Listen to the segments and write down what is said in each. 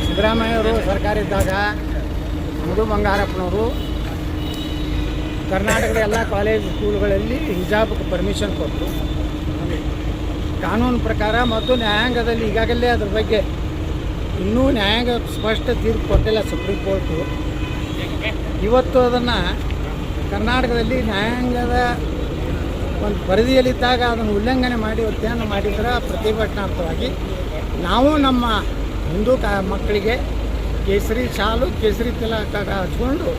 ಸಿದ್ದರಾಮಯ್ಯವರು ಸರ್ಕಾರ ಇದ್ದಾಗ ಮಧು ಬಂಗಾರಪ್ಪನವರು ಕರ್ನಾಟಕದ ಎಲ್ಲ ಕಾಲೇಜ್ ಸ್ಕೂಲ್ಗಳಲ್ಲಿ ಹಿಜಾಬ್ಗೆ ಪರ್ಮಿಷನ್ ಕೊಟ್ಟರು. ಕಾನೂನು ಪ್ರಕಾರ ಮತ್ತು ನ್ಯಾಯಾಂಗದಲ್ಲಿ ಈಗಾಗಲೇ ಅದ್ರ ಬಗ್ಗೆ ಇನ್ನೂ ನ್ಯಾಯಾಂಗ ಸ್ಪಷ್ಟ ತೀರ್ಪು ಕೊಟ್ಟಿಲ್ಲ ಸುಪ್ರೀಂ ಕೋರ್ಟು. ಇವತ್ತು ಅದನ್ನು ಕರ್ನಾಟಕದಲ್ಲಿ ನ್ಯಾಯಾಂಗದ ಒಂದು ಪರಿಧಿಯಲ್ಲಿದ್ದಾಗ ಅದನ್ನು ಉಲ್ಲಂಘನೆ ಮಾಡಿ ಒತ್ತಾಯ ಮಾಡಿದ್ರೆ ಪ್ರತಿಭಟನಾರ್ಥವಾಗಿ ನಾವು ನಮ್ಮ ಹಿಂದೂ ಮಕ್ಕಳಿಗೆ ಕೇಸರಿ ಶಾಲು ಕೇಸರಿ ತಿಲಕ ಹಚ್ಕೊಂಡು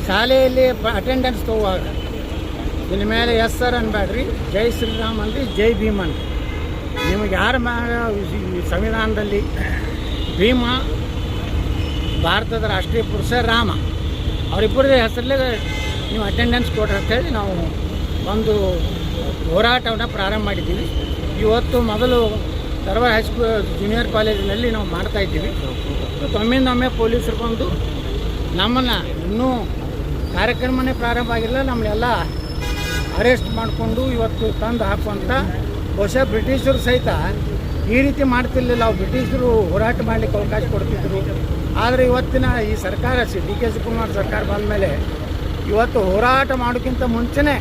ಶಾಲೆಯಲ್ಲಿ ಅಟೆಂಡೆನ್ಸ್ ತಗೋವಾಗ ಇನ್ನು ಮೇಲೆ ಎಸ್ ಸರ್ ಅನ್ಬೇಡ್ರಿ, ಜೈ ಶ್ರೀರಾಮ್ ಅನ್ರಿ, ಜೈ ಭೀಮ್ ಅನ್ರಿ. ನಿಮಗೆ ಯಾರ ಸಂವಿಧಾನದಲ್ಲಿ ಭೀಮ ಭಾರತದ ರಾಷ್ಟ್ರೀಯ ಪುರುಷ, ರಾಮ ಅವರಿಬ್ಬರ ಹೆಸರಲ್ಲೇ ನೀವು ಅಟೆಂಡೆನ್ಸ್ ಕೊಡ್ರಿ ಅಂತೇಳಿ ನಾವು ಒಂದು ಹೋರಾಟವನ್ನು ಪ್ರಾರಂಭ ಮಾಡಿದ್ದೀವಿ. ಇವತ್ತು ಮೊದಲು ಧಾರವಾಡ ಹೈಸ್ಕೂಲ್ ಜೂನಿಯರ್ ಕಾಲೇಜಿನಲ್ಲಿ ನಾವು ಮಾಡ್ತಾಯಿದ್ದೀವಿ. ಒಮ್ಮಿಂದೊಮ್ಮೆ ಪೊಲೀಸರು ಬಂದು ನಮ್ಮನ್ನು ಇನ್ನೂ ಕಾರ್ಯಕ್ರಮನೇ ಪ್ರಾರಂಭ ಆಗಿರಲಿಲ್ಲ, ನಮ್ಮನ್ನೆಲ್ಲ ಅರೆಸ್ಟ್ ಮಾಡಿಕೊಂಡು ಇವತ್ತು ತಂದು ಹಾಕುವಂಥ ಬಹುಶಃ ಬ್ರಿಟಿಷರು ಸಹಿತ ಈ ರೀತಿ ಮಾಡ್ತಿರ್ಲಿಲ್ಲ. ನಾವು ಬ್ರಿಟಿಷರು ಹೋರಾಟ ಮಾಡಲಿಕ್ಕೆ ಅವಕಾಶ ಕೊಡ್ತಿದ್ರು. ಆದರೆ ಇವತ್ತಿನ ಈ ಸರ್ಕಾರ ಡಿ ಕೆ ಶಿವಕುಮಾರ್ ಸರ್ಕಾರ ಬಂದ ಮೇಲೆ ಇವತ್ತು ಹೋರಾಟ ಮಾಡೋಕ್ಕಿಂತ ಮುಂಚೆನೇ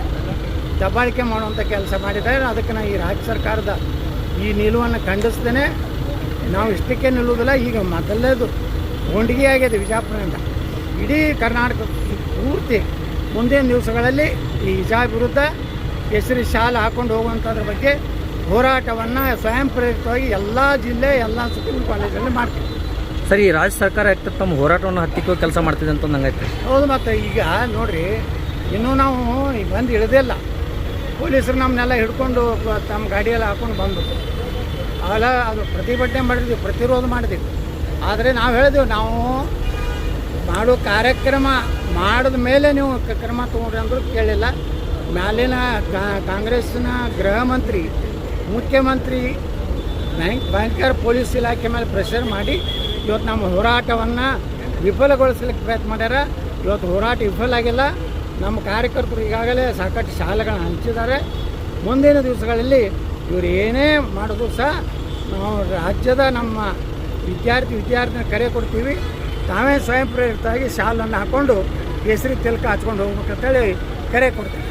ದಬ್ಬಾಳಿಕೆ ಮಾಡುವಂಥ ಕೆಲಸ ಮಾಡಿದ್ದಾರೆ. ಅದಕ್ಕೆ ನಾವು ಈ ರಾಜ್ಯ ಸರ್ಕಾರದ ಈ ನಿಲುವನ್ನು ಖಂಡಿಸ್ದೇ ನಾವು ಇಷ್ಟಕ್ಕೆ ನಿಲ್ಲುವುದಿಲ್ಲ. ಈಗ ಮೊದಲೇದು ಗೊಂಡಿಗೆ ಆಗಿದೆ ವಿಜಾಪುರದಿಂದ ಇಡೀ ಕರ್ನಾಟಕ ಪೂರ್ತಿ ಮುಂದಿನ ದಿವಸಗಳಲ್ಲಿ ಈ ಹಿಜಾಬ್ ವಿರುದ್ಧ ಕೇಸರಿ ಶಾಲೆ ಹಾಕ್ಕೊಂಡು ಹೋಗುವಂಥದ್ರ ಬಗ್ಗೆ ಹೋರಾಟವನ್ನು ಸ್ವಯಂ ಪ್ರೇರಿತವಾಗಿ ಎಲ್ಲ ಜಿಲ್ಲೆ ಎಲ್ಲ ಸ್ಕೂಲ್ ಕಾಲೇಜಲ್ಲಿ ಮಾಡ್ತೀವಿ. ಸರಿ, ರಾಜ್ಯ ಸರ್ಕಾರ ಯಾಕೆ ತಮ್ಮ ಹೋರಾಟವನ್ನು ಹತ್ತಿಕ್ಕೋ ಕೆಲಸ ಮಾಡ್ತಿದೆ ಅಂತ ನಂಗಾಯ್ತು. ಹೌದು, ಮತ್ತು ಈಗ ನೋಡಿರಿ, ಇನ್ನೂ ನಾವು ಈಗ ಬಂದು ಇಳಿದಿಲ್ಲ. ಪೊಲೀಸರು ನಮ್ಮನ್ನೆಲ್ಲ ಹಿಡ್ಕೊಂಡು ತಮ್ಮ ಗಾಡಿಯೆಲ್ಲ ಹಾಕ್ಕೊಂಡು ಬಂದರು. ಅವೆಲ್ಲ ಅದು ಪ್ರತಿಭಟನೆ ಮಾಡಿದ್ವಿ, ಪ್ರತಿರೋಧ ಮಾಡಿದ್ವಿ. ಆದರೆ ನಾವು ಹೇಳಿದೆವು, ನಾವು ಮಾಡೋ ಕಾರ್ಯಕ್ರಮ ಮಾಡಿದ ಮೇಲೆ ನೀವು ಕ್ರಮ ತೊಗೊಂಡ್ರಿ ಅಂದರೂ ಕೇಳಿಲ್ಲ. ಮ್ಯಾಲಿನ ಕಾಂಗ್ರೆಸ್ಸಿನ ಗೃಹ ಮಂತ್ರಿ, ಮುಖ್ಯಮಂತ್ರಿ ಭಯಂಕರ ಪೊಲೀಸ್ ಇಲಾಖೆ ಮೇಲೆ ಪ್ರೆಷರ್ ಮಾಡಿ ಇವತ್ತು ನಮ್ಮ ಹೋರಾಟವನ್ನು ವಿಫಲಗೊಳಿಸ್ಲಿಕ್ಕೆ ಪ್ರಯತ್ನ ಮಾಡ್ಯಾರ. ಇವತ್ತು ಹೋರಾಟ ವಿಫಲ ಆಗಿಲ್ಲ. ನಮ್ಮ ಕಾರ್ಯಕರ್ತರು ಈಗಾಗಲೇ ಸಾಕಷ್ಟು ಶಾಲೆಗಳನ್ನ ಹಂಚಿದ್ದಾರೆ. ಮುಂದಿನ ದಿವಸಗಳಲ್ಲಿ ಇವರು ಏನೇ ಮಾಡೋದು ಸಹ ನಾವು ರಾಜ್ಯದ ನಮ್ಮ ವಿದ್ಯಾರ್ಥಿನ ಕರೆ ಕೊಡ್ತೀವಿ. ತಾವೇ ಸ್ವಯಂ ಪ್ರೇರಿತವಾಗಿ ಶಾಲನ್ನು ಹಾಕ್ಕೊಂಡು ಕೇಸರಿ ತಿಲಕ ಹಚ್ಕೊಂಡು ಹೋಗ್ಬೇಕಂತೇಳಿ ಕರೆ ಕೊಡ್ತೀವಿ.